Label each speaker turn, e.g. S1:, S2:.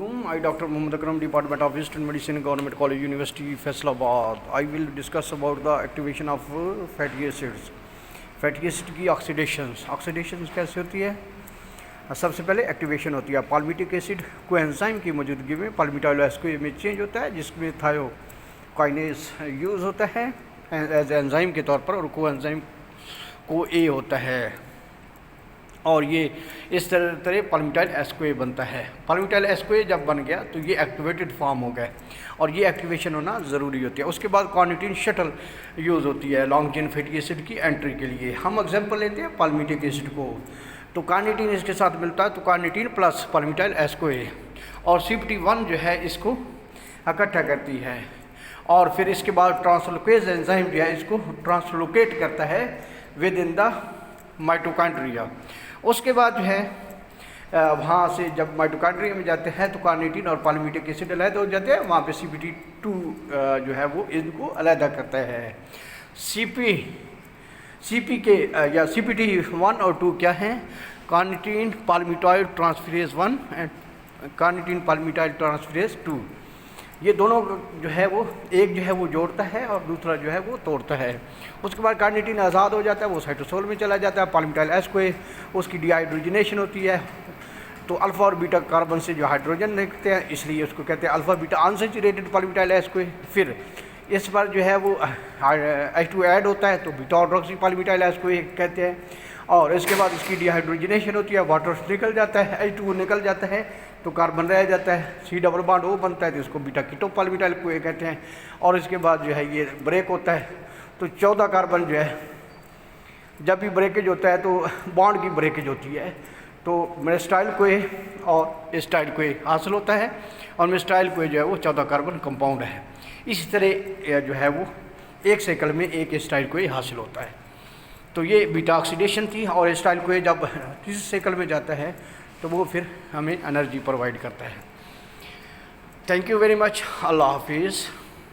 S1: I, Dr. Muhammad Akram, Department of Eastern Medicine, Government College, University, Faisalabad. I will discuss about the activation of fatty acids. Fatty acid की oxidation कैसे होती है? सबसे पहले activation होती है palmitic acid coenzyme की मौजूदगी में पाल्मिटाइल एस्क्वे में चेंज होता है, जिसमें थायोकाइनेज यूज़ होता है एज एंजाइम के तौर पर, और कोएंजाइम को ए होता है, और ये इस तरह पाल्मिटाइल एस्क्वे बनता है। पाल्मिटाइल एस्क्वे जब बन गया तो ये एक्टिवेटेड फॉर्म हो गया, और ये एक्टिवेशन होना ज़रूरी होती है। उसके बाद कार्निटीन शटल यूज़ होती है लॉन्ग चेन फैटी एसिड की एंट्री के लिए। हम एग्जांपल लेते हैं पाल्मिटिक एसिड को, तो कार्निटीन इसके साथ मिलता है, तो कार्निटीन प्लस पाल्मिटाइल एस्क्वे, और CYP1 जो है इसको इकट्ठा करती है, और फिर इसके बाद ट्रांसलोकेज एंजाइम जो है इसको ट्रांसलोकेट करता है विद इन द माइटोकॉन्ड्रिया। उसके बाद जो है वहाँ से जब माइटोकॉन्ड्रिया में जाते हैं तो कार्निटीन और पाल्मिटिक एसिड अलग हो जाते हैं, वहाँ पे CPT2 जो है वो इनको अलग करता है। CP के या CPT1 और 2 क्या हैं? Carnitine palmitoyl transferase 1 and carnitine palmitoyl transferase 2। ये दोनों जो है वो एक जो है वो जोड़ता है और दूसरा जो है वो तोड़ता है। उसके बाद कार्निटीन आज़ाद हो जाता है, वो साइटोसोल में चला जाता है। पाल्मिटाइल एस्क्वे उसकी डिहाइड्रोजनेशन होती है, तो अल्फ़ा और बीटा कार्बन से जो हाइड्रोजन निकलते हैं, इसलिए उसको कहते हैं अल्फ़ा बीटा अनसैचुरेटेड पाल्मिटाइल एस्क्वे। फिर इस पर जो है वो H2 ऐड होता है, तो बीटा हाइड्रोक्सी पाल्मिटाइल एस्क्वे कहते हैं, और इसके बाद उसकी डिहाइड्रोजनेशन होती है, वाटर निकल जाता है, H2 निकल जाता है, तो कार्बन रह जाता है, C डबल बॉन्ड O बनता है, तो इसको बीटा कीटो पाल्मिटाइल को कहते हैं। और इसके बाद जो है ये ब्रेक होता है, तो 14 कार्बन जो है जब भी ब्रेकेज होता है तो बॉन्ड की ब्रेकेज होती है, तो मेस्टाइल को और एस्टाइल को हासिल होता है, और मेस्टाइल को जो है वो 14 कार्बन कंपाउंड है। इसी तरह जो है वो एक साइकिल में एक एस्टाइल को हासिल होता है। तो ये बीटा ऑक्सीडेशन थी, और एस्टाइल को जब तीसरे साइकिल में जाता है तो वो फिर हमें एनर्जी प्रोवाइड करता है। Thank you very much. अल्लाह हाफिज़।